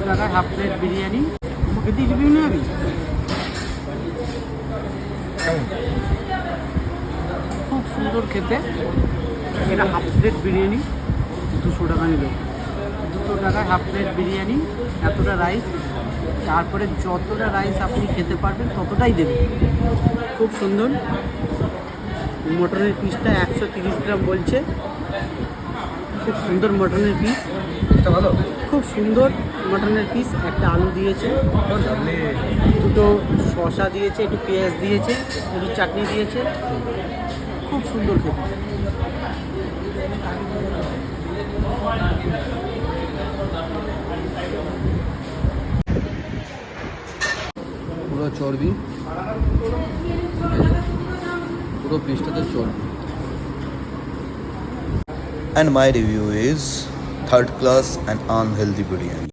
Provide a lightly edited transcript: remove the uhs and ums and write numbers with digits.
টাকায় half plate biryani. আমাকে দিয়ে রিভিউ নিয়ে আমি খুব সুন্দর খেতে। এটা হাফ প্লেট বিরিয়ানি 200 টাকা নিল। 200 টাকায় হাফ প্লেট বিরিয়ানি, এতটা রাইস, তারপরে যতটা রাইস আপনি খেতে পারবেন ততটাই দেবে। খুব সুন্দর। মটনের পিসটা 130 গ্রাম বলছে। খুব সুন্দর মটনের পিস, ভালো, খুব সুন্দর মটনের পিস। একটা আলু দিয়েছে, দুটো শসা দিয়েছে, একটু পেঁয়াজ দিয়েছে, একটু চাটনি দিয়েছে। খুব সুন্দর খেতে। পুরো চর্বি, পুরো পিসটাতে চর্বি। And my review is third class and unhealthy biryani.